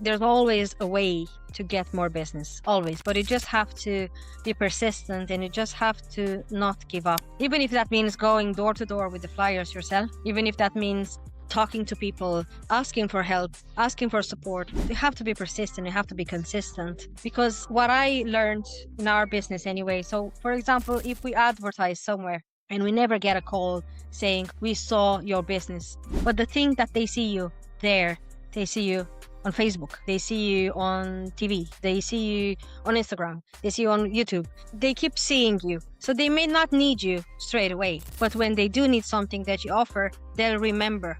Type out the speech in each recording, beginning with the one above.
There's always a way to get more business, always. But you just have to be persistent and you just have to not give up. Even if that means going door to door with the flyers yourself, even if that means talking to people, asking for help, asking for support. You have to be persistent, you have to be consistent. Because what I learned in our business anyway, so for example, if we advertise somewhere and we never get a call saying, we saw your business, but the thing that they see you there, they see you on Facebook, they see you on TV, they see you on Instagram, they see you on YouTube. They keep seeing you. So they may not need you straight away, but when they do need something that you offer, they'll remember,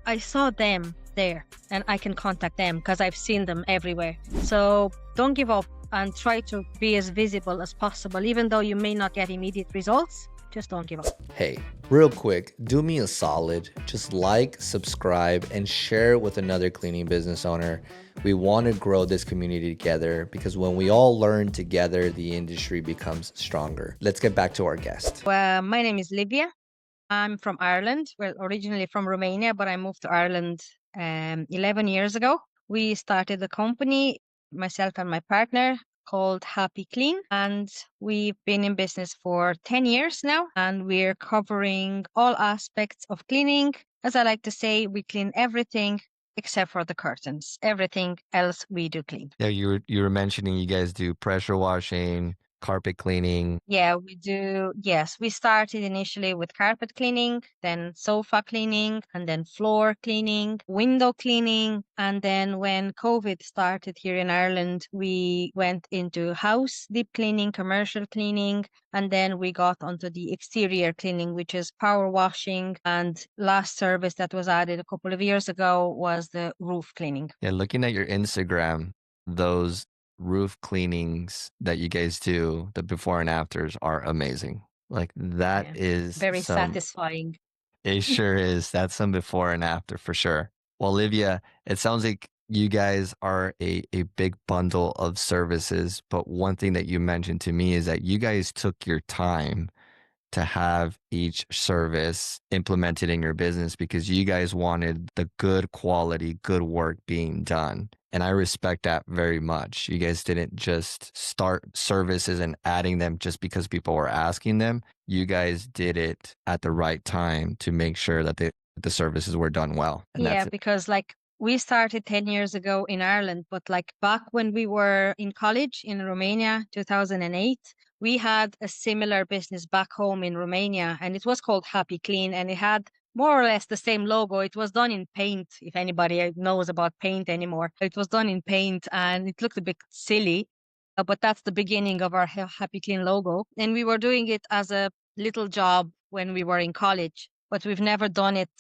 I saw them there and I can contact them because I've seen them everywhere. So don't give up and try to be as visible as possible. Even though you may not get immediate results, just don't give up. Hey, real quick, do me a solid. Just like, subscribe, and share with another cleaning business owner. We want to grow this community together because when we all learn together, the industry becomes stronger. Let's get back to our guest. Well, my name is Livia. I'm from Ireland. Well, originally from Romania, but I moved to Ireland 11 years ago. We started a company, myself and my partner, called Happy Clean, and we've been in business for 10 years now, and we're covering all aspects of cleaning. As I like to say, we clean everything except for the curtains. Everything else we do clean. Yeah, you were mentioning you guys do pressure washing, carpet cleaning. Yeah, we do. Yes, we started initially with carpet cleaning, then sofa cleaning, and then floor cleaning, window cleaning. And then when COVID started here in Ireland, we went into house deep cleaning, commercial cleaning, and then we got onto the exterior cleaning, which is power washing. And last service that was added a couple of years ago was the roof cleaning. Yeah, looking at your Instagram, those roof cleanings that you guys do, the before and afters are amazing. Like that Yeah, is very some, satisfying. it sure is. That's some before and after for sure. Well, Olivia, it sounds like you guys are a big bundle of services, but one thing that you mentioned to me is that you guys took your time to have each service implemented in your business because you guys wanted the good quality, good work being done. And I respect that very much. You guys didn't just start services and adding them just because people were asking them. You guys did it at the right time to make sure that the services were done well. And Yeah, that's it. because like we started 10 years ago in Ireland, but like back when we were in college in Romania, 2008, we had a similar business back home in Romania and it was called Happy Clean and it had more or less the same logo. It was done in paint, if anybody knows about paint anymore. It was done in paint and it looked a bit silly, but that's the beginning of our Happy Clean logo. And we were doing it as a little job when we were in college, but we've never done it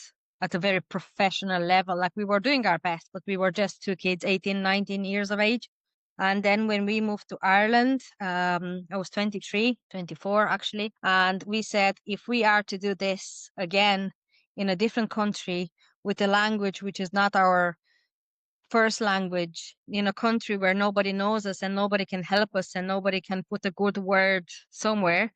at a very professional level. Like we were doing our best, but we were just two kids, 18, 19 years of age. And then when we moved to Ireland, I was 23, 24 actually. And we said, if we are to do this again in a different country with a language which is not our first language, in a country where nobody knows us and nobody can help us and nobody can put a good word somewhere,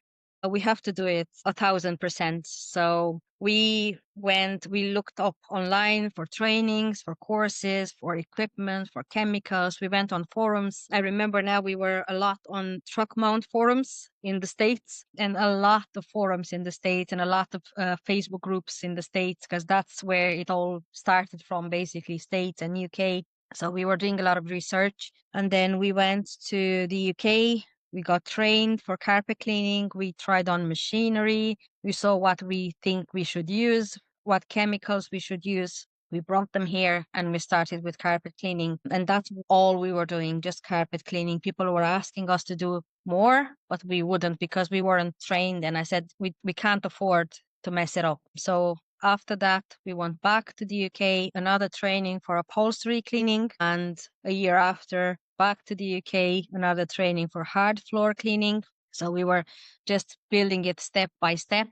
we have to do it 1,000%. So we looked up online for trainings, for courses, for equipment, for chemicals. We went on forums. I remember now we were a lot on truck mount forums in the States and a lot of forums in the States and a lot of Facebook groups in the States, because that's where it all started from, basically States and UK. So we were doing a lot of research and then we went to the UK. We got trained for carpet cleaning. We tried on machinery. We saw what we think we should use, what chemicals we should use. We brought them here and we started with carpet cleaning. And that's all we were doing, just carpet cleaning. People were asking us to do more, but we wouldn't because we weren't trained. And I said, we can't afford to mess it up. So after that, we went back to the UK, another training for upholstery cleaning. And a year after, back to the UK, another training for hard floor cleaning. So we were just building it step by step.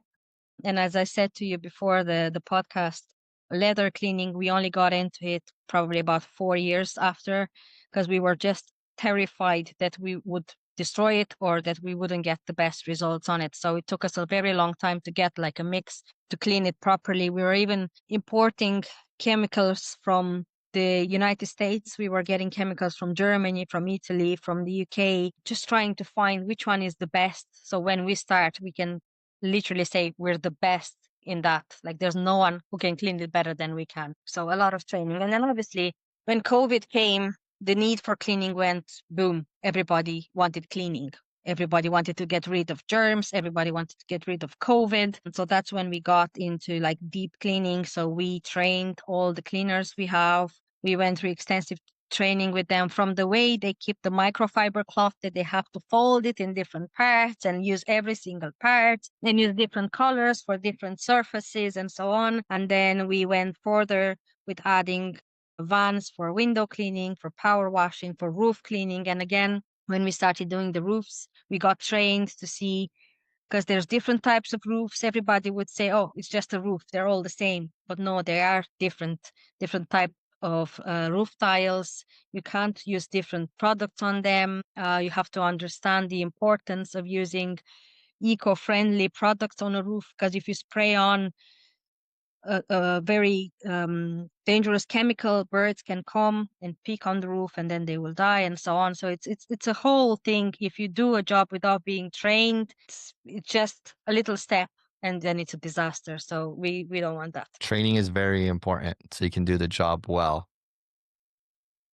And as I said to you before the podcast, leather cleaning, we only got into it probably about 4 years after, because we were just terrified that we would destroy it or that we wouldn't get the best results on it. So it took us a very long time to get like a mix to clean it properly. We were even importing chemicals from the United States. We were getting chemicals from Germany, from Italy, from the UK, just trying to find which one is the best. So when we start, we can literally say we're the best in that. Like there's no one who can clean it better than we can. So a lot of training. And then obviously when COVID came, the need for cleaning went boom. Everybody wanted cleaning. Everybody wanted to get rid of germs. Everybody wanted to get rid of COVID. And so that's when we got into like deep cleaning. So we trained all the cleaners we have. We went through extensive training with them from the way they keep the microfiber cloth, that they have to fold it in different parts and use every single part and use different colors for different surfaces and so on. And then we went further with adding vans for window cleaning, for power washing, for roof cleaning. And again, when we started doing the roofs, we got trained to see, because there's different types of roofs. Everybody would say, oh, it's just a roof. They're all the same. But no, they are different type of roof tiles. You can't use different products on them. You have to understand the importance of using eco-friendly products on a roof, because if you spray on a very dangerous chemical, birds can come and peek on the roof and then they will die and so on. So it's a whole thing. If you do a job without being trained, it's just a little step and then it's a disaster. So we don't want that. Training is very important so you can do the job well.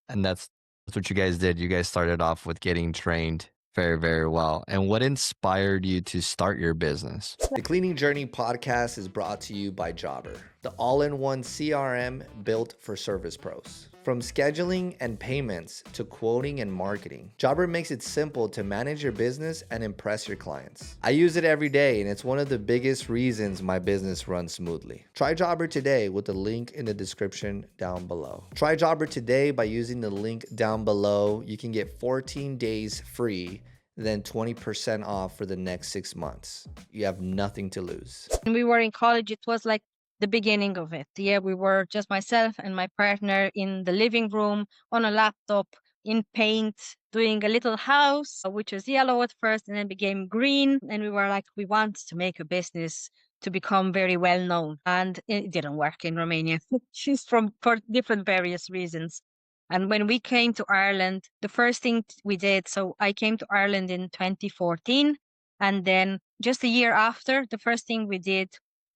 And that's what you guys did. You guys started off with getting trained very, very well. And what inspired you to start your business? The Cleaning Journey podcast is brought to you by Jobber, the all-in-one CRM built for service pros. From scheduling and payments to quoting and marketing, Jobber makes it simple to manage your business and impress your clients. I use it every day, and it's one of the biggest reasons my business runs smoothly. Try Jobber today with the link in the description down below. Try Jobber today by using the link down below. You can get 14 days free, then 20% off for the next 6 months. You have nothing to lose. When we were in college, it was like the beginning of it. Yeah, we were just myself and my partner in the living room on a laptop in paint, doing a little house, which was yellow at first and then became green. And we were like, we want to make a business to become very well known. And it didn't work in Romania. She's for different various reasons. And when we came to Ireland, the first thing we did, so I came to Ireland in 2014. And then just a year after, the first thing we did,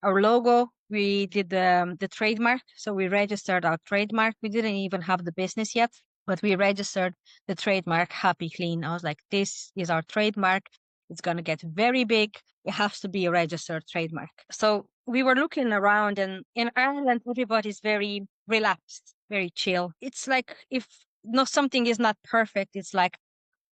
our logo, we did the trademark. So we registered our trademark. We didn't even have the business yet, but we registered the trademark Happy Clean. I was like, this is our trademark. It's going to get very big. It has to be a registered trademark. So we were looking around, and in Ireland, everybody's very relaxed, very chill. It's like if something is not perfect, it's like,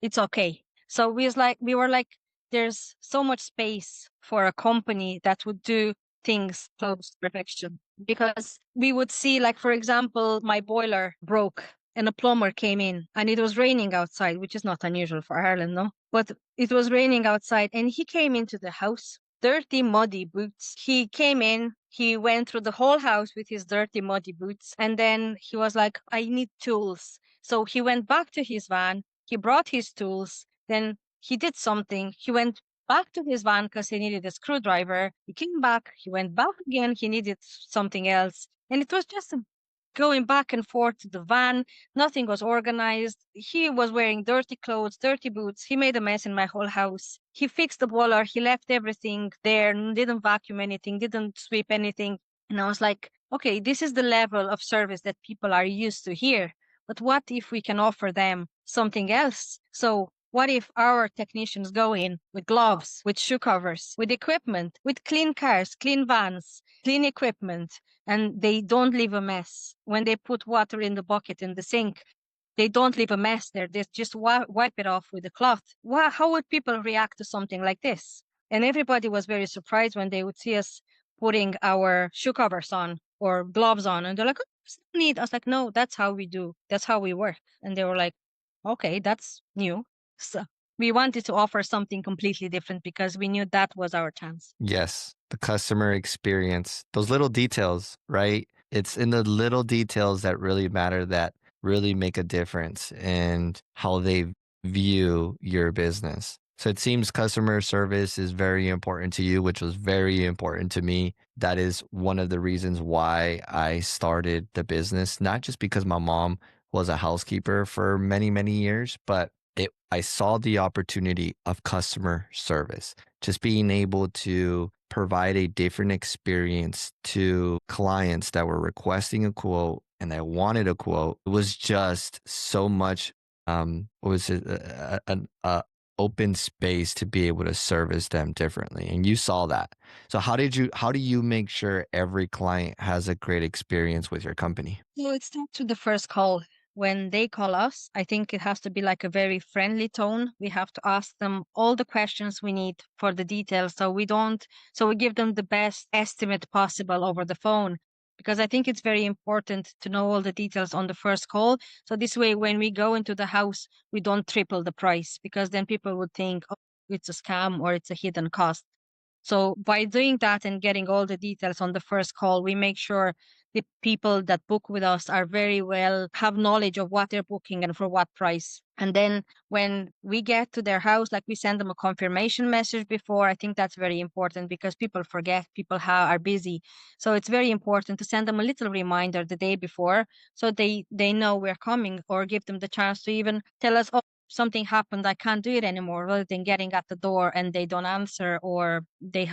it's okay. So we were like, there's so much space for a company that would do things close to perfection. Because we would see, like, for example, my boiler broke and a plumber came in and it was raining outside, which is not unusual for Ireland, no? But it was raining outside and he came into the house, dirty, muddy boots. He came in, he went through the whole house with his dirty, muddy boots. And then he was like, I need tools. So he went back to his van, he brought his tools, then he did something. He went back to his van because he needed a screwdriver. He came back, he went back again, he needed something else. And it was just going back and forth to the van. Nothing was organized. He was wearing dirty clothes, dirty boots. He made a mess in my whole house. He fixed the boiler. He left everything there, didn't vacuum anything, didn't sweep anything. And I was like, okay, this is the level of service that people are used to here. But what if we can offer them something else? So what if our technicians go in with gloves, with shoe covers, with equipment, with clean cars, clean vans, clean equipment, and they don't leave a mess? When they put water in the bucket in the sink, they don't leave a mess there. They just wipe it off with a cloth. How would people react to something like this? And everybody was very surprised when they would see us putting our shoe covers on or gloves on. And they're like, oh, there's no need. I was like, no, that's how we do. That's how we work. And they were like, okay, that's new. So we wanted to offer something completely different because we knew that was our chance. Yes, the customer experience, those little details, right? It's in the little details that really matter, that really make a difference in how they view your business. So it seems customer service is very important to you, which was very important to me. That is one of the reasons why I started the business, not just because my mom was a housekeeper for many, many years, but I saw the opportunity of customer service, just being able to provide a different experience to clients that were requesting a quote and that wanted a quote. It was just so much what was it a open space to be able to service them differently, and you saw that. So how do you make sure every client has a great experience with your company? So it starts with the first call. When they call us, I think it has to be like a very friendly tone. We have to ask them all the questions we need for the details. So we give them the best estimate possible over the phone. Because I think it's very important to know all the details on the first call. So this way, when we go into the house, we don't triple the price because then people would think, oh, it's a scam or it's a hidden cost. So by doing that and getting all the details on the first call, we make sure the people that book with us are very well, have knowledge of what they're booking and for what price. And then when we get to their house, like we send them a confirmation message before. I think that's very important because people forget, people are busy. So it's very important to send them a little reminder the day before so they know we're coming, or give them the chance to even tell us, oh, something happened, I can't do it anymore, rather than getting at the door and they don't answer, or they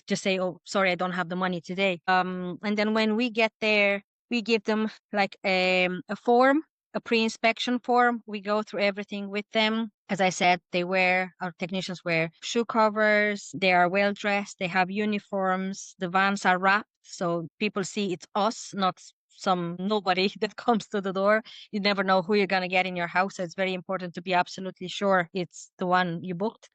just say, oh, sorry, I don't have the money today. And then when we get there, we give them like a form, a pre-inspection form. We go through everything with them. As I said, our technicians wear shoe covers, they are well dressed, they have uniforms, the vans are wrapped so people see it's us, not some nobody that comes to the door. You never know who you're going to get in your house. So it's very important to be absolutely sure it's the one you booked.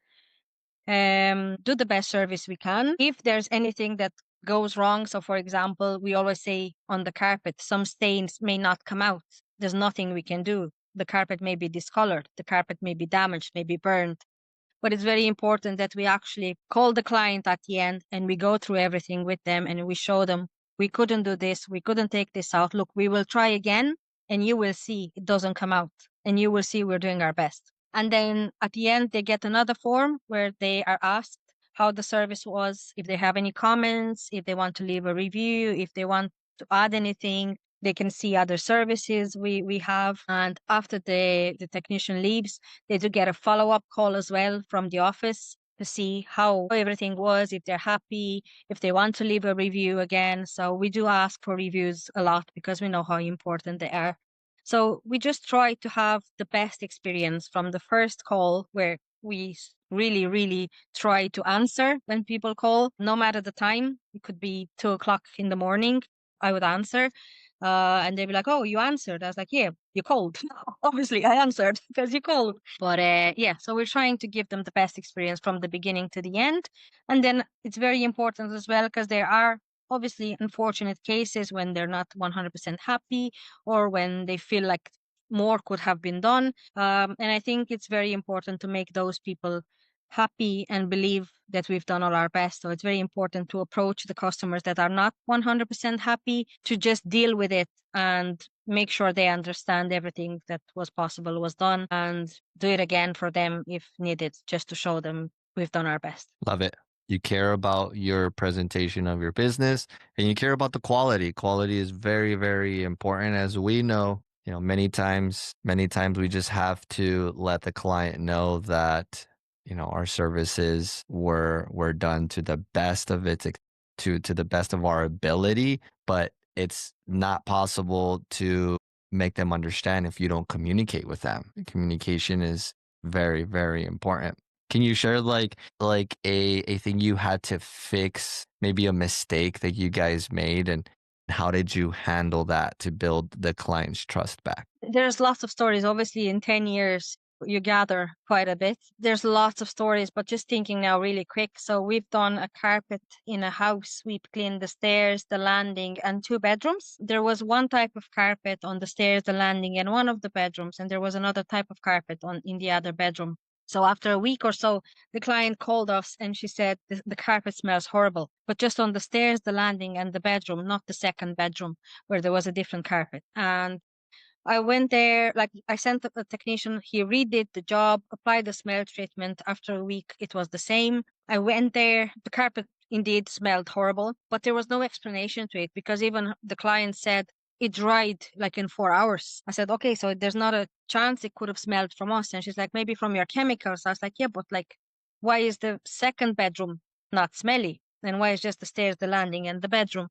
Do the best service we can. If there's anything that goes wrong, so for example, we always say on the carpet, some stains may not come out. There's nothing we can do. The carpet may be discolored, the carpet may be damaged, may be burned. But it's very important that we actually call the client at the end and we go through everything with them and we show them we couldn't do this, we couldn't take this out. Look, we will try again and you will see it doesn't come out and you will see we're doing our best. And then at the end, they get another form where they are asked how the service was, if they have any comments, if they want to leave a review, if they want to add anything. They can see other services we have. And after the technician leaves, they do get a follow-up call as well from the office to see how everything was, if they're happy, if they want to leave a review again. So we do ask for reviews a lot because we know how important they are. So we just try to have the best experience from the first call, where we really, really try to answer when people call, no matter the time. It could be 2 o'clock in the morning. I would answer. And they'd be like, oh, you answered. I was like, yeah, you called. Obviously, I answered because you called. But yeah, so we're trying to give them the best experience from the beginning to the end. And then it's very important as well because there are obviously unfortunate cases when they're not 100% happy or when they feel like more could have been done. And I think it's very important to make those people happy and believe that we've done all our best. So it's very important to approach the customers that are not 100% happy, to just deal with it and make sure they understand everything that was possible was done, and do it again for them if needed, just to show them we've done our best. Love it. You care about your presentation of your business and you care about the quality. Quality is very, very important. As we know, many times we just have to let the client know that, our services were done to the best of to the best of our ability, but it's not possible to make them understand if you don't communicate with them. Communication is very, very important. Can you share like a thing you had to fix, maybe a mistake that you guys made, and how did you handle that to build the client's trust back? There's lots of stories. Obviously, in 10 years, you gather quite a bit. There's lots of stories, but just thinking now really quick. So we've done a carpet in a house. We've cleaned the stairs, the landing, and 2 bedrooms. There was one type of carpet on the stairs, the landing, and one of the bedrooms, and there was another type of carpet in the other bedroom. So after a week or so, the client called us and she said the carpet smells horrible, but just on the stairs, the landing, and the bedroom, not the second bedroom where there was a different carpet. And I went there, like I sent a technician, he redid the job, applied the smell treatment. After a week, it was the same. I went there, the carpet indeed smelled horrible, but there was no explanation to it because even the client said it dried like in 4 hours. I said, okay, so there's not a chance it could have smelled from us. And she's like, maybe from your chemicals. I was like, yeah, but like, why is the second bedroom not smelly? And why is just the stairs, the landing, and the bedroom?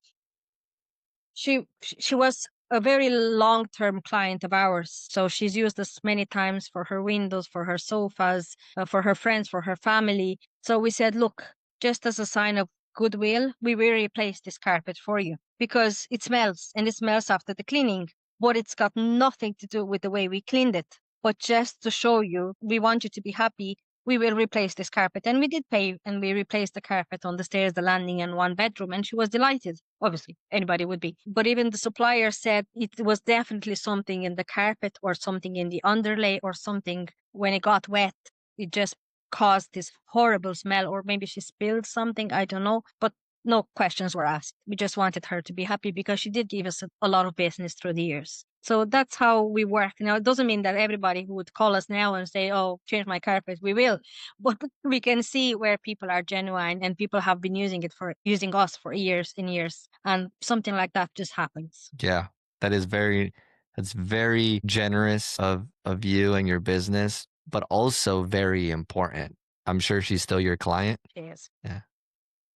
She was a very long-term client of ours. So she's used us many times for her windows, for her sofas, for her friends, for her family. So we said, look, just as a sign of goodwill, we will replace this carpet for you because it smells and it smells after the cleaning, but it's got nothing to do with the way we cleaned it. But just to show you, we want you to be happy, we will replace this carpet. And we did pay and we replaced the carpet on the stairs, the landing, and one bedroom. And she was delighted. Obviously, anybody would be. But even the supplier said it was definitely something in the carpet or something in the underlay or something when it got wet. It just caused this horrible smell, or maybe she spilled something. I don't know. But no questions were asked. We just wanted her to be happy because she did give us a lot of business through the years. So that's how we work. Now, it doesn't mean that everybody who would call us now and say, oh, change my carpet, we will. But we can see where people are genuine and people have been using us for years and years. And something like that just happens. Yeah, that is that's very generous of you and your business, but also very important. I'm sure she's still your client. Cheers. Yeah.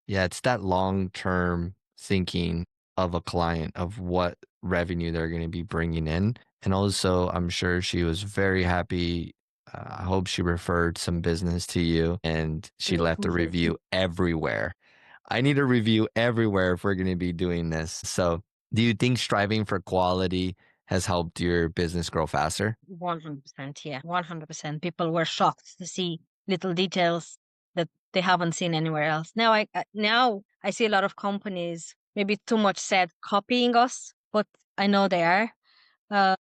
Yeah, it's that long-term thinking of a client of what revenue they're going to be bringing in. And also, I'm sure she was very happy. I hope she referred some business to you and she Yes, left we a should. review everywhere. I need a review everywhere if we're going to be doing this. So, do you think striving for quality has helped your business grow faster? 100%. Yeah, 100%. People were shocked to see little details that they haven't seen anywhere else. Now I see a lot of companies, maybe too much said, copying us, but I know they are.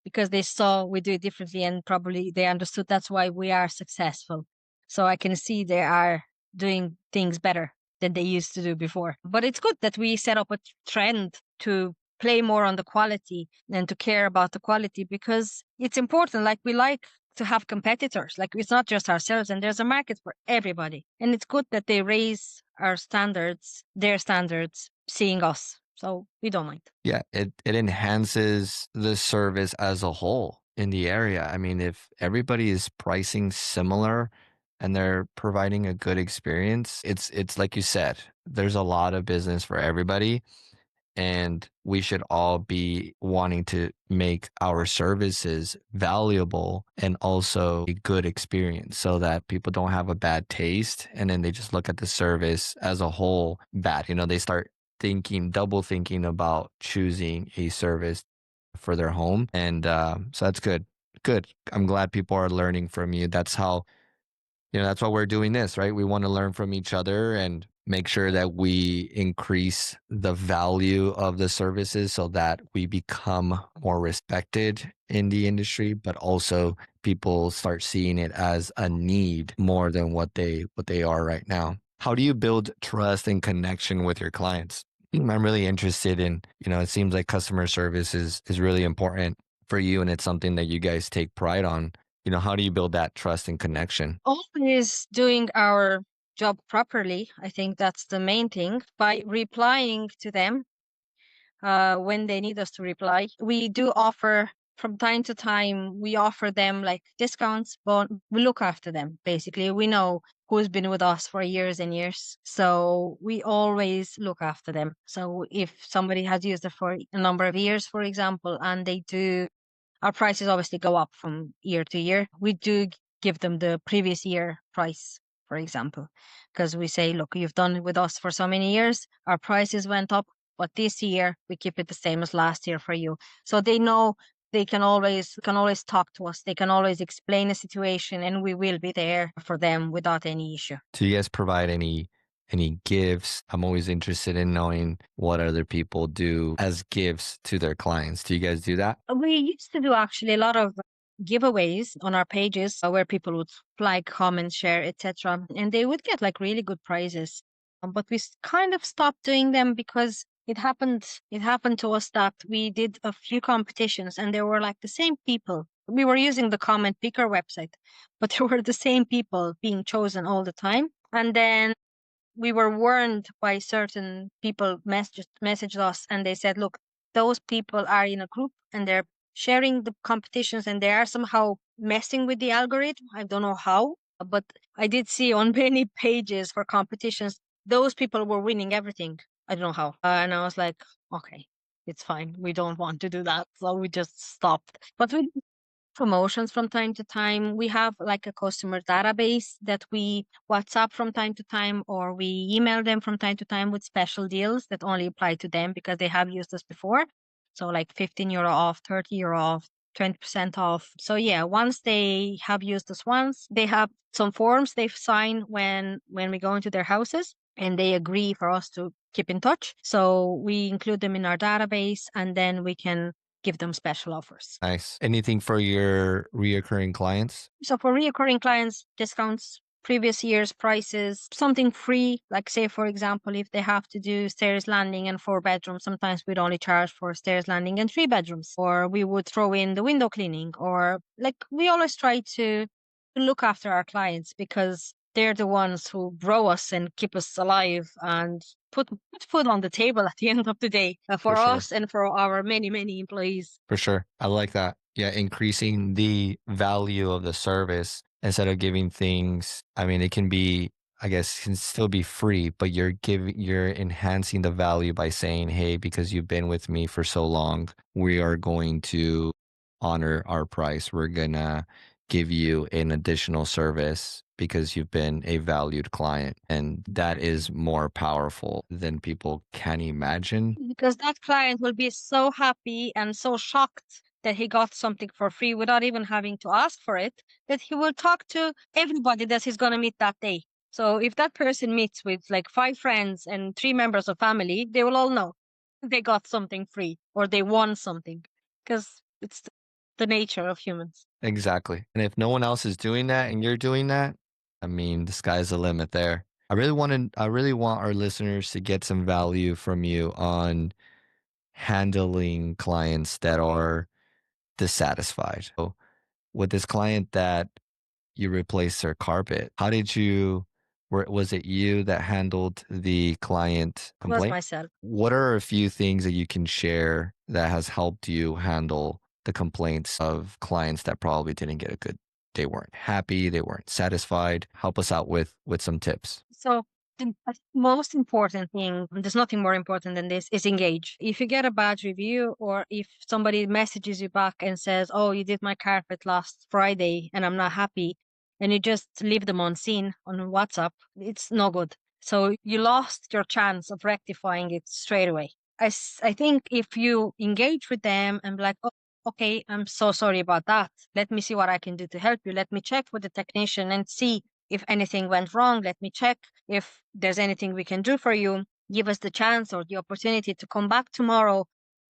Because they saw we do it differently and probably they understood that's why we are successful. So I can see they are doing things better than they used to do before. But it's good that we set up a trend to play more on the quality and to care about the quality because it's important. Like we like to have competitors. Like it's not just ourselves and there's a market for everybody. And it's good that they raise our standards, their standards, seeing us. So we don't mind. Yeah, it enhances the service as a whole in the area. I mean, if everybody is pricing similar and they're providing a good experience, it's like you said, there's a lot of business for everybody and we should all be wanting to make our services valuable and also a good experience so that people don't have a bad taste and then they just look at the service as a whole bad. They start double thinking about choosing a service for their home. And so that's good. Good. I'm glad people are learning from you. That's why we're doing this, right? We want to learn from each other and make sure that we increase the value of the services so that we become more respected in the industry, but also people start seeing it as a need more than what they are right now. How do you build trust and connection with your clients? I'm really interested in, it seems like customer service is really important for you and it's something that you guys take pride on. How do you build that trust and connection? Always doing our job properly. I think that's the main thing by replying to them when they need us to reply. We do offer from time to time, we offer them like discounts, but we look after them. Basically, we know who's been with us for years and years. So we always look after them. So if somebody has used it for a number of years, for example, and they do our prices obviously go up from year to year. We do give them the previous year price, for example, because we say, look, you've done it with us for so many years. Our prices went up, but this year we keep it the same as last year for you. So they know they can always talk to us. They can always explain the situation and we will be there for them without any issue. Do you guys provide any gifts? I'm always interested in knowing what other people do as gifts to their clients. Do you guys do that? We used to do actually a lot of giveaways on our pages where people would like, comment, share, etc. And they would get like really good prizes. But we kind of stopped doing them because It happened to us that we did a few competitions and there were like the same people. We were using the comment picker website, but there were the same people being chosen all the time. And then we were warned by certain people messaged us and they said, look, those people are in a group and they're sharing the competitions and they are somehow messing with the algorithm. I don't know how, but I did see on many pages for competitions, those people were winning everything. I don't know how. And I was like, okay, it's fine. We don't want to do that. So we just stopped. But we promotions from time to time. We have like a customer database that we WhatsApp from time to time, or we email them from time to time with special deals that only apply to them because they have used us before. So like €15 off, €30 off, 20% off. So yeah, once they have used us once, they have some forms they sign when we go into their houses and they agree for us to keep in touch. So we include them in our database and then we can give them special offers. Nice. Anything for your reoccurring clients? So for reoccurring clients, discounts, previous year's prices, something free, like say, for example, if they have to do stairs landing and 4 bedrooms, sometimes we'd only charge for stairs landing and 3 bedrooms, or we would throw in the window cleaning, or like we always try to look after our clients because they're the ones who grow us and keep us alive and put food on the table at the end of the day for sure. us and for our many, many employees. For sure. I like that. Yeah, increasing the value of the service instead of giving things, I mean, it can be, I guess, can still be free, but you're enhancing the value by saying, hey, because you've been with me for so long, we are going to honor our price. We're gonna give you an additional service because you've been a valued client. And that is more powerful than people can imagine. Because that client will be so happy and so shocked that he got something for free without even having to ask for it, that he will talk to everybody that he's going to meet that day. So if that person meets with like 5 friends and 3 members of family, they will all know they got something free or they won something because it's the nature of humans. Exactly. And if no one else is doing that and you're doing that, I mean, the sky's the limit there. I really want our listeners to get some value from you on handling clients that are dissatisfied. So with this client that you replaced their carpet, how did you, was it you that handled the client It was complaint? myself. What are a few things that you can share that has helped you handle the complaints of clients that probably didn't get a good, they weren't happy, they weren't satisfied? Help us out with some tips. So the most important thing, there's nothing more important than this, is engage. If you get a bad review or if somebody messages you back and says, oh, you did my carpet last Friday and I'm not happy, and you just leave them unseen on WhatsApp, it's no good. So you lost your chance of rectifying it straight away. I think if you engage with them and be like, oh, okay, I'm so sorry about that. Let me see what I can do to help you. Let me check with the technician and see if anything went wrong. Let me check if there's anything we can do for you. Give us the chance or the opportunity to come back tomorrow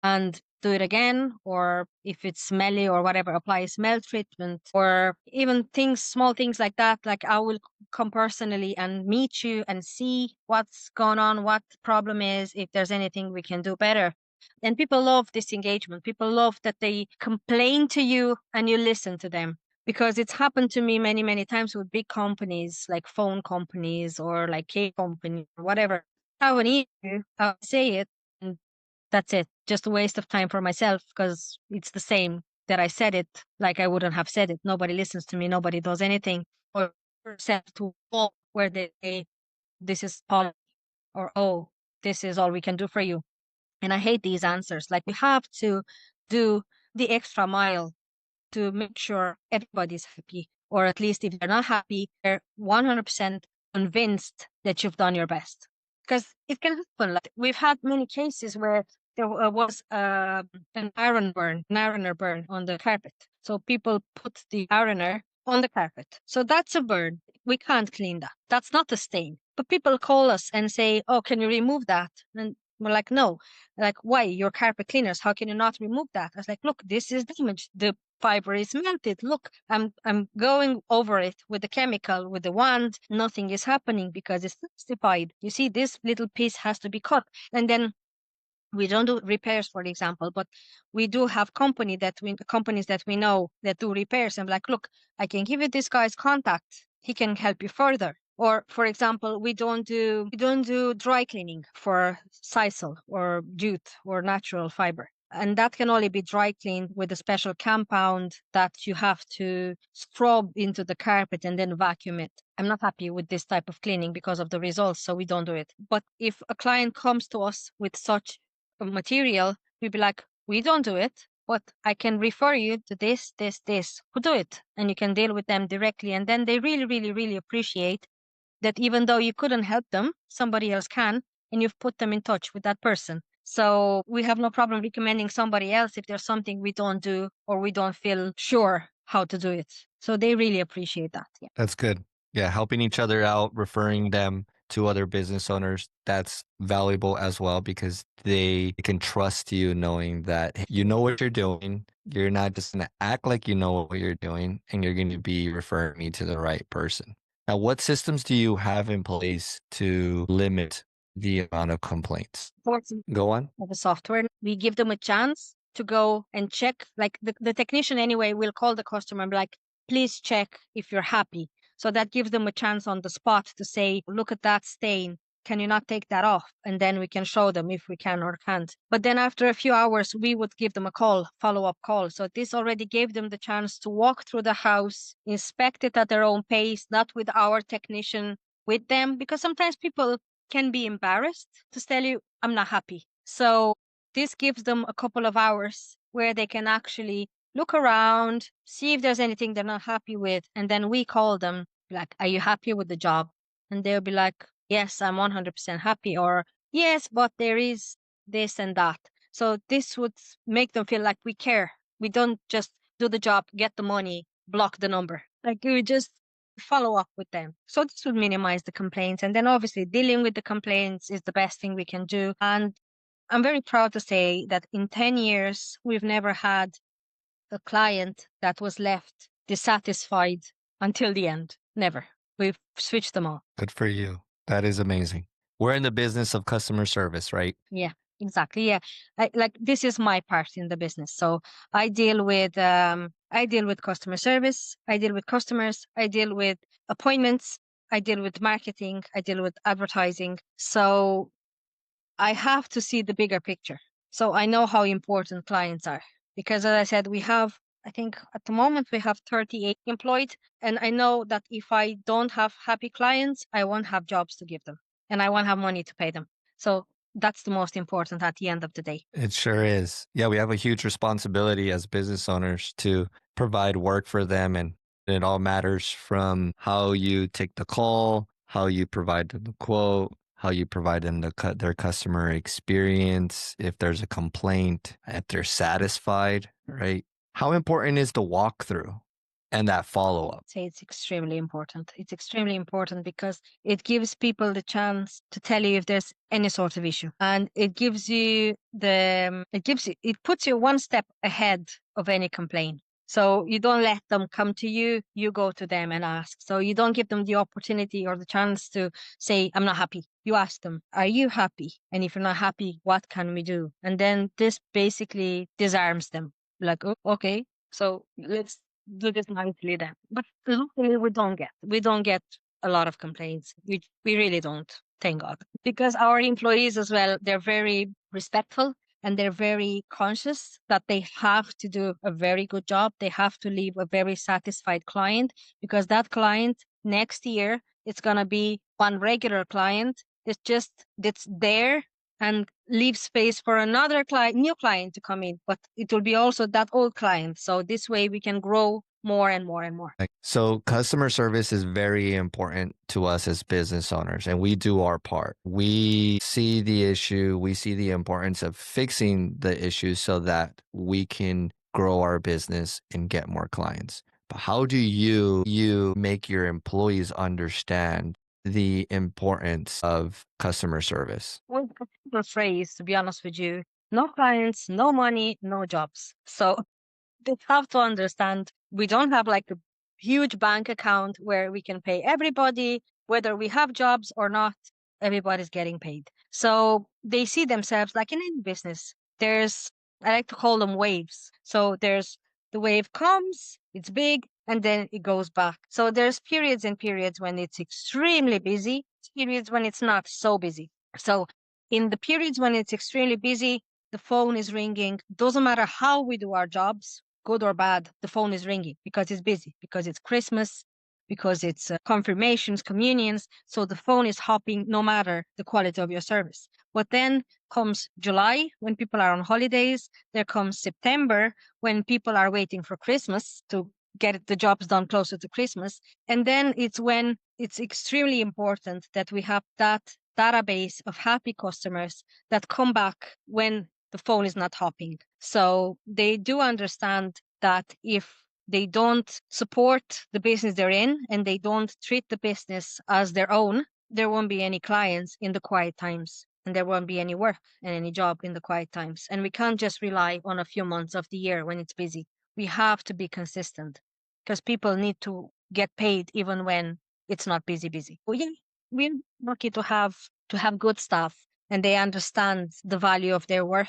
and do it again. Or if it's smelly or whatever, apply smell treatment or even things, small things like that. Like I will come personally and meet you and see what's going on, what the problem is, if there's anything we can do better. And people love this engagement. People love that they complain to you and you listen to them, because it's happened to me many, many times with big companies like phone companies or like cake company or whatever. I have an issue, I'll say it, and that's it. Just a waste of time for myself because it's the same that I said it like I wouldn't have said it. Nobody listens to me, nobody does anything. Or yourself to a wall where they say, this is policy, or oh, this is all we can do for you. And I hate these answers. Like we have to do the extra mile to make sure everybody's happy, or at least if they're not happy, they're 100% convinced that you've done your best. Because it can happen. Like we've had many cases where there was an ironer burn on the carpet. So people put the ironer on the carpet. So that's a burn. We can't clean that. That's not a stain. But people call us and say, oh, can you remove that? And we're like, no. Like, why? You're carpet cleaners. How can you not remove that? I was like, look, this is damaged. The fiber is melted. Look, I'm going over it with the chemical, with the wand. Nothing is happening because it's justified. You see, this little piece has to be cut. And then We don't do repairs, for example, but we do have companies that we know that do repairs. And like, look, I can give you this guy's contact. He can help you further. Or, for example, we don't do dry cleaning for sisal or jute or natural fiber. And that can only be dry cleaned with a special compound that you have to scrub into the carpet and then vacuum it. I'm not happy with this type of cleaning because of the results, so we don't do it. But if a client comes to us with such a material, we'd be like, we don't do it, but I can refer you to this, who do it. And you can deal with them directly. And then they really, really, really appreciate that even though you couldn't help them, somebody else can, and you've put them in touch with that person. So we have no problem recommending somebody else if there's something we don't do or we don't feel sure how to do it. So they really appreciate that. Yeah. That's good. Yeah, helping each other out, referring them to other business owners, that's valuable as well because they can trust you knowing that hey, you know what you're doing. You're not just going to act like you know what you're doing and you're going to be referring me to the right person. Now, what systems do you have in place to limit the amount of complaints? Fortunately, Go on. of a software, we give them a chance to go and check. Like the technician anyway will call the customer and be like, please check if you're happy. So that gives them a chance on the spot to say, look at that stain. Can you not take that off? And then we can show them if we can or can't. But then after a few hours, we would give them a call, follow-up call. So this already gave them the chance to walk through the house, inspect it at their own pace, not with our technician with them, because sometimes people can be embarrassed to tell you, I'm not happy. So this gives them a couple of hours where they can actually look around, see if there's anything they're not happy with. And then we call them, like, are you happy with the job? And they'll be like, yes, I'm 100% happy. Or yes, but there is this and that. So this would make them feel like we care. We don't just do the job, get the money, block the number. Like we just follow up with them. So this would minimize the complaints. And then obviously dealing with the complaints is the best thing we can do. And I'm very proud to say that in 10 years, we've never had a client that was left dissatisfied until the end. Never. We've switched them all. Good for you. That is amazing. We're in the business of customer service, right? Yeah, exactly. Yeah. Like this is my part in the business. So I deal with customer service, I deal with customers, I deal with appointments, I deal with marketing, I deal with advertising. So I have to see the bigger picture. So I know how important clients are because, as I said, I think at the moment we have 38 employed. And I know that if I don't have happy clients, I won't have jobs to give them and I won't have money to pay them. So that's the most important at the end of the day. It sure is. Yeah, we have a huge responsibility as business owners to provide work for them. And it all matters from how you take the call, how you provide them the quote, how you provide them their customer experience, if there's a complaint, if they're satisfied, right? How important is the walkthrough and that follow up? Say it's extremely important. It's extremely important because it gives people the chance to tell you if there's any sort of issue, and it puts you one step ahead of any complaint. So you don't let them come to you, you go to them and ask. So you don't give them the opportunity or the chance to say, I'm not happy. You ask them, are you happy? And if you're not happy, what can we do? And then this basically disarms them. Like, oh, okay, so let's do this nicely then. But luckily we don't get a lot of complaints. We really don't, thank God. Because our employees as well, they're very respectful and they're very conscious that they have to do a very good job. They have to leave a very satisfied client because that client next year it's gonna be one regular client. It's there and leave space for another client, new client to come in, but it will be also that old client. So this way we can grow more and more and more. So customer service is very important to us as business owners, and we do our part. We see the issue, we see the importance of fixing the issue so that we can grow our business and get more clients. But how do you make your employees understand the importance of customer service? Well, a simple phrase, to be honest with you, no clients, no money, no jobs. So they have to understand we don't have like a huge bank account where we can pay everybody, whether we have jobs or not, everybody's getting paid. So they see themselves like in any business. I like to call them waves. So there's the wave comes, it's big, and then it goes back. So there's periods and periods when it's extremely busy, periods when it's not so busy. So in the periods when it's extremely busy, the phone is ringing. Doesn't matter how we do our jobs, good or bad, the phone is ringing because it's busy, because it's Christmas, because it's confirmations, communions. So the phone is hopping no matter the quality of your service. But then comes July when people are on holidays. There comes September when people are waiting for Christmas to get the jobs done closer to Christmas. And then it's when it's extremely important that we have that database of happy customers that come back when the phone is not hopping. So they do understand that if they don't support the business they're in and they don't treat the business as their own, there won't be any clients in the quiet times and there won't be any work and any job in the quiet times. And we can't just rely on a few months of the year when it's busy. We have to be consistent because people need to get paid even when it's not busy. Well, yeah, we're lucky to have good staff and they understand the value of their work.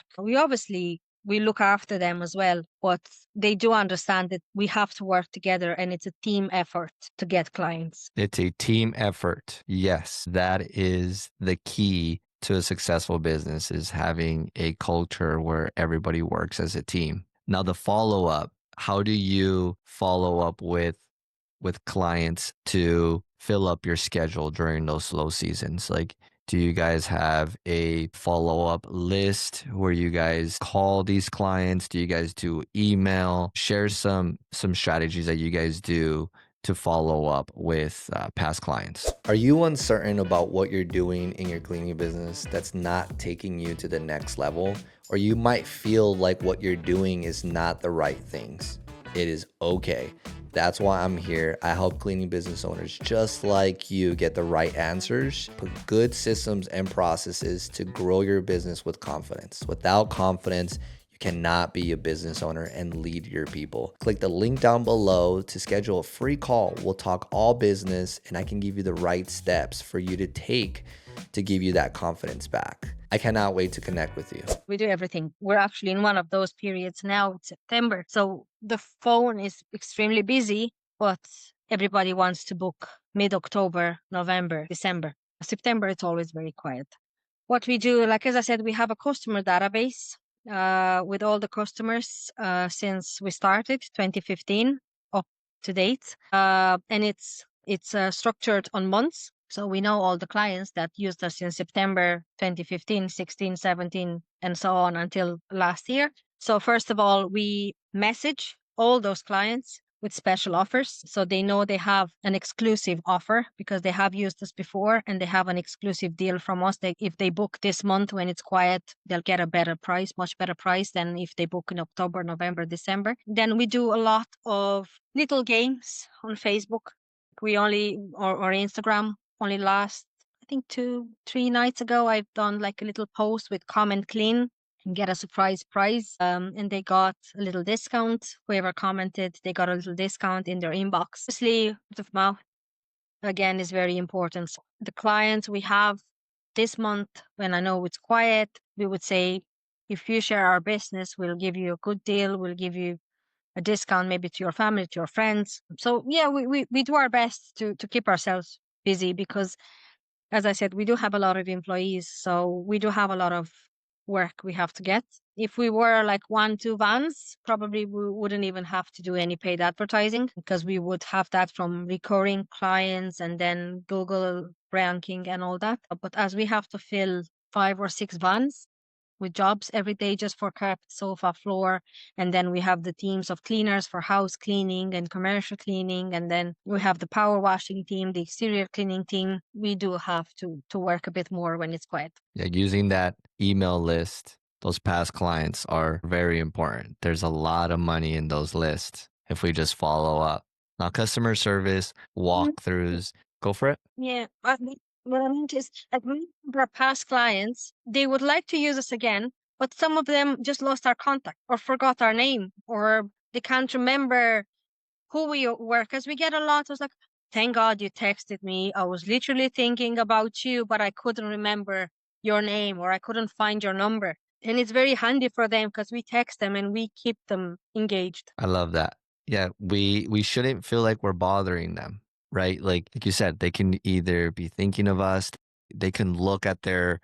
We look after them as well, but they do understand that we have to work together and it's a team effort to get clients. It's a team effort. Yes, that is the key to a successful business, is having a culture where everybody works as a team. Now, the follow up, how do you follow up with clients to fill up your schedule during those slow seasons? Like, do you guys have a follow-up list where you guys call these clients? Do you guys do email? Share some strategies that you guys do to follow up with past clients. Are you uncertain about what you're doing in your cleaning business that's not taking you to the next level? Or you might feel like what you're doing is not the right things. It is okay. That's why I'm here. I help cleaning business owners just like you get the right answers, put good systems and processes to grow your business with confidence. Without confidence, you cannot be a business owner and lead your people. Click the link down below to schedule a free call. We'll talk all business and I can give you the right steps for you to take to give you that confidence back. I cannot wait to connect with you. We do everything. We're actually in one of those periods now. It's September. So the phone is extremely busy, but everybody wants to book mid-October, November, December. September, it's always very quiet. What we do, like as I said, we have a customer database with all the customers since we started 2015 up to date. And it's structured on months. So we know all the clients that used us in September 2015, 16, 17, and so on until last year. So first of all, we message all those clients with special offers. So they know they have an exclusive offer because they have used us before and they have an exclusive deal from us. If they book this month when it's quiet, they'll get a better price, much better price than if they book in October, November, December. Then we do a lot of little games on Facebook. Or Instagram. Only last, I think 2-3 nights ago, I've done like a little post with comment clean and get a surprise prize. And they got a little discount. Whoever commented, they got a little discount in their inbox. Obviously, word of mouth, again, is very important. So the clients we have this month, when I know it's quiet, we would say, if you share our business, we'll give you a good deal. We'll give you a discount maybe to your family, to your friends. So yeah, we do our best to keep ourselves busy because, as I said, we do have a lot of employees. So we do have a lot of work we have to get. If we were like 1-2 vans, probably we wouldn't even have to do any paid advertising because we would have that from recurring clients and then Google ranking and all that. But as we have to fill 5 or 6 vans with jobs every day just for carpet, sofa, floor. And then we have the teams of cleaners for house cleaning and commercial cleaning. And then we have the power washing team, the exterior cleaning team. We do have to work a bit more when it's quiet. Yeah, using that email list, those past clients are very important. There's a lot of money in those lists if we just follow up. Now, customer service, walkthroughs, go for it. Yeah. What I meant is, like, our past clients, they would like to use us again, but some of them just lost our contact or forgot our name or they can't remember who we were because we get a lot. I was like, thank God you texted me. I was literally thinking about you, but I couldn't remember your name or I couldn't find your number. And it's very handy for them because we text them and we keep them engaged. I love that. Yeah, we shouldn't feel like we're bothering them, right? Like you said, they can either be thinking of us, they can look at their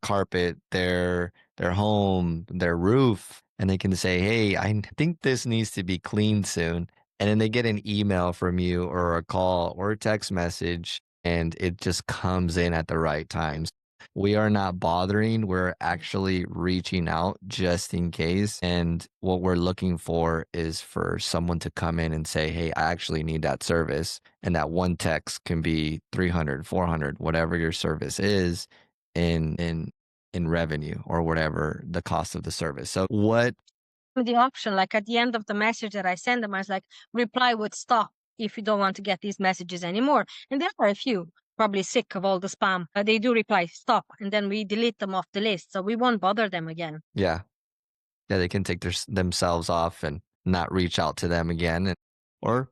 carpet, their home, their roof, and they can say, "Hey, I think this needs to be cleaned soon." And then they get an email from you or a call or a text message and it just comes in at the right times. We are not bothering. We're actually reaching out just in case. And what we're looking for is for someone to come in and say, "Hey, I actually need that service." And that one text can be 300, 400, whatever your service is in revenue or whatever the cost of the service. So what The option, like at the end of the message that I send them, I was like, reply with stop if you don't want to get these messages anymore. And there are a few probably sick of all the spam. They do reply stop, and then we delete them off the list, so we won't bother them again. yeah, yeah, they can take themselves off and not reach out to them again. Or,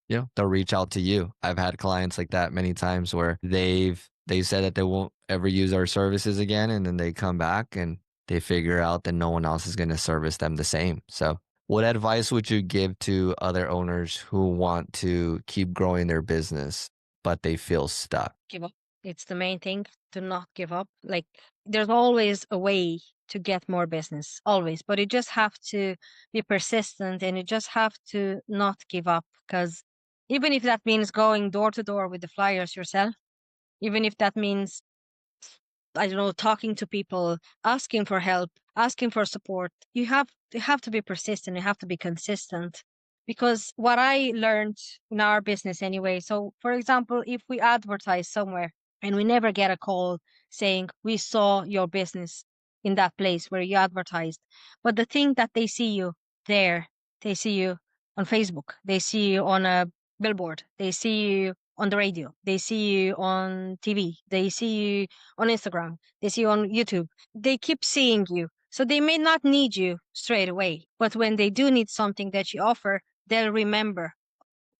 they'll reach out to you. I've had clients like that many times where they said that they won't ever use our services again. And then they come back and they figure out that no one else is going to service them the same. So what advice would you give to other owners who want to keep growing their business, but they feel stuck? Give up. It's the main thing, to not give up. Like, there's always a way to get more business, always, but you just have to be persistent and you just have to not give up, because even if that means going door to door with the flyers yourself, even if that means, I don't know, talking to people, asking for help, asking for support, you have to be persistent, you have to be consistent. Because what I learned in our business anyway, so for example, if we advertise somewhere and we never get a call saying we saw your business in that place where you advertised, but the thing that they see you there, they see you on Facebook, they see you on a billboard, they see you on the radio, they see you on TV, they see you on Instagram, they see you on YouTube. They keep seeing you. So they may not need you straight away, but when they do need something that you offer, they'll remember,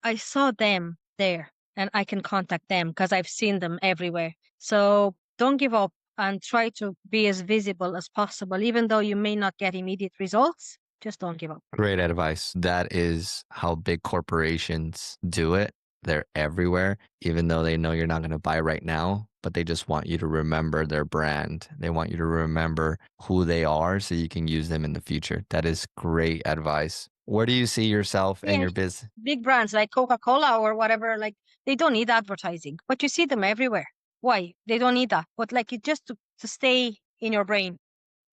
I saw them there and I can contact them because I've seen them everywhere. So don't give up and try to be as visible as possible. Even though you may not get immediate results, just don't give up. Great advice. That is how big corporations do it. They're everywhere, even though they know you're not going to buy right now, but they just want you to remember their brand. They want you to remember who they are so you can use them in the future. That is great advice. Where do you see yourself and Yeah, your business? big brands like Coca-Cola or whatever, like they don't need advertising, but you see them everywhere. Why? They don't need that. But like it just to stay in your brain.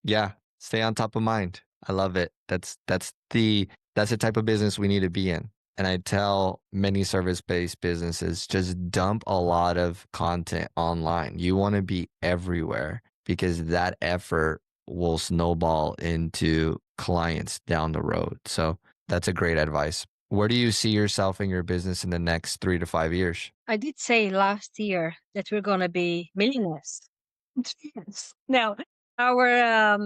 Yeah, stay on top of mind. I love it. That's the type of business we need to be in. And I tell many service-based businesses, just dump a lot of content online. You want to be everywhere because that effort will snowball into clients down the road. So that's a great advice. Where do you see yourself in your business in the next 3 to 5 years? I did say last year that we're gonna be millionaires. Yes. Now, our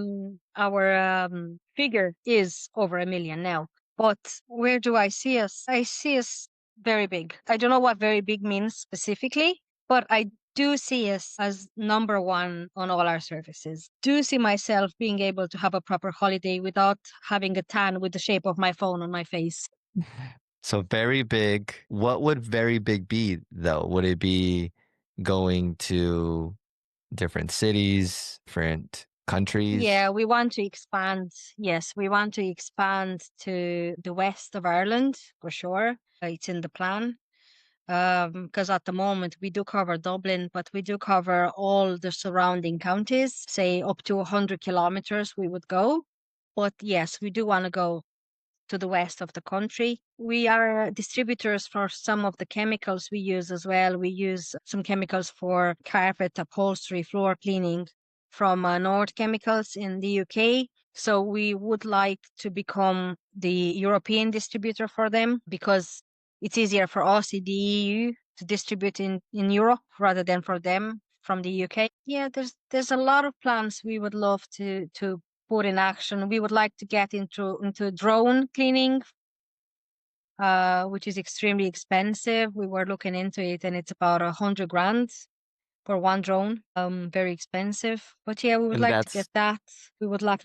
figure is over 1 million now. But where do I see us? I see us very big. I don't know what very big means specifically, but I do see us as number one on all our services. Do see myself being able to have a proper holiday without having a tan with the shape of my phone on my face. So very big. What would very big be though? Would it be going to different cities, different countries? Yeah, we want to expand. Yes, we want to expand to the west of Ireland for sure. It's in the plan. Because at the moment we do cover Dublin, but we do cover all the surrounding counties, say up to 100 kilometers we would go. But yes, we do want to go to the west of the country. We are distributors for some of the chemicals we use as well. We use some chemicals for carpet, upholstery, floor cleaning from Nord Chemicals in the UK. So we would like to become the European distributor for them because it's easier for us in the EU to distribute in Europe rather than for them from the UK. Yeah, there's a lot of plans we would love to put in action. We would like to get into drone cleaning, which is extremely expensive. We were looking into it, and it's about 100 grand. for one drone. Very expensive. But yeah, we would And like to get that. We would like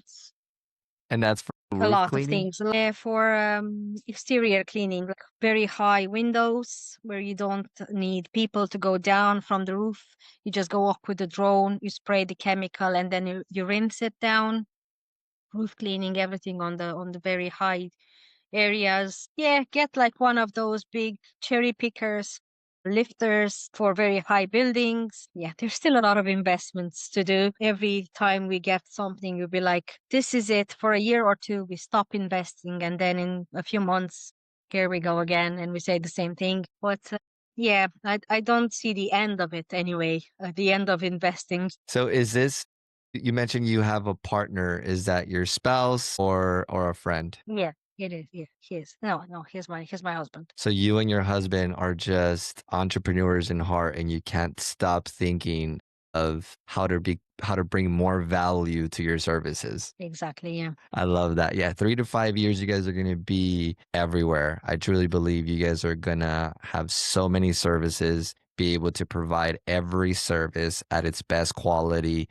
that's for a roof lot of cleaning? things. For exterior cleaning, like very high windows where you don't need people to go down from the roof. You just go up with the drone, you spray the chemical, and then you rinse it down. Roof cleaning, everything on the very high areas. Yeah, get like one of those big cherry pickers, lifters for very high buildings. Yeah, there's still a lot of investments to do. Every time we get something, we'll be like, this is it. For a year or two, we stop investing. And then in a few months, here we go again. And we say the same thing. But yeah, I don't see the end of it anyway, the end of investing. So is this, you mentioned you have a partner. Is that your spouse or a friend? Yeah, it is. Yeah, he is. No, he's my husband. So you and your husband are just entrepreneurs in heart, and you can't stop thinking of how to bring more value to your services. Exactly. Yeah. I love that. Yeah, 3 to 5 years, you guys are going to be everywhere. I truly believe you guys are going to have so many services, be able to provide every service at its best quality.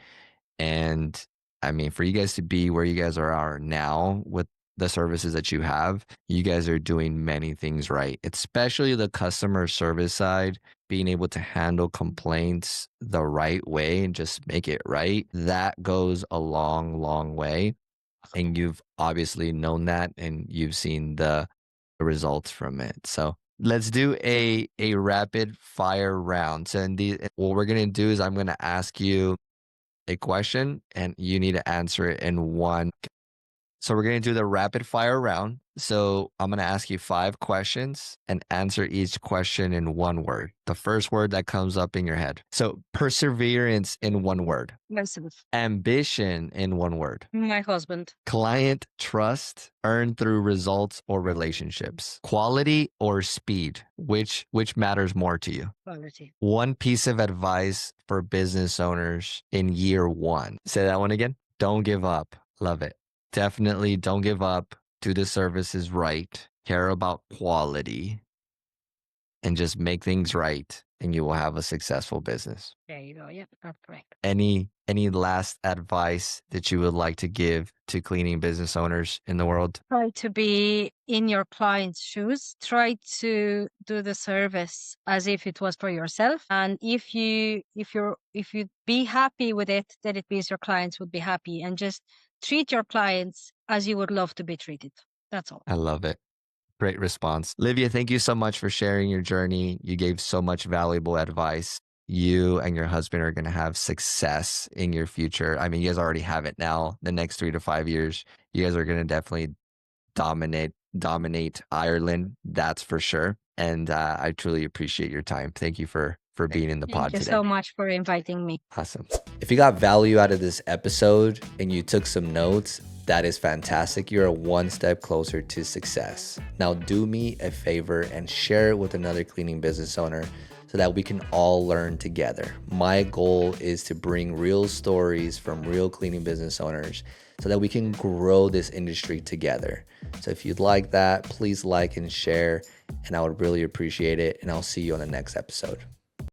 And I mean, for you guys to be where you guys are now with the services that you guys are doing many things right, especially the customer service side, being able to handle complaints the right way and just make it right. That goes a long, long way. And you've obviously known that and you've seen the results from it. So let's do a rapid fire round. So what we're gonna do is I'm gonna ask you a question and you need to answer it in one. So we're going to do the rapid fire round. So I'm going to ask you 5 questions and answer each question in one word. The first word that comes up in your head. So perseverance in one word. Merciless. Ambition in one word. My husband. Client trust earned through results or relationships. Quality or speed, which matters more to you? Quality. One piece of advice for business owners in year 1. Say that one again. Don't give up. Love it. Definitely don't give up. Do the services right. Care about quality and just make things right, and you will have a successful business. There you go. Yep, that's correct. Any last advice that you would like to give to cleaning business owners in the world? Try to be in your client's shoes. Try to do the service as if it was for yourself. And if you be happy with it, then it means your clients would be happy. And just treat your clients as you would love to be treated. That's all. I love it. Great response. Livia, thank you so much for sharing your journey. You gave so much valuable advice. You and your husband are going to have success in your future. I mean, you guys already have it now. The next 3 to 5 years, you guys are going to definitely dominate Ireland. That's for sure. And I truly appreciate your time. Thank you for being in the pod Thank you today. so much for inviting me. Awesome. If you got value out of this episode and you took some notes, that is fantastic. You're one step closer to success. Now do me a favor and share it with another cleaning business owner so that we can all learn together. My goal is to bring real stories from real cleaning business owners so that we can grow this industry together. So if you'd like that, please like and share, and I would really appreciate it. And I'll see you on the next episode.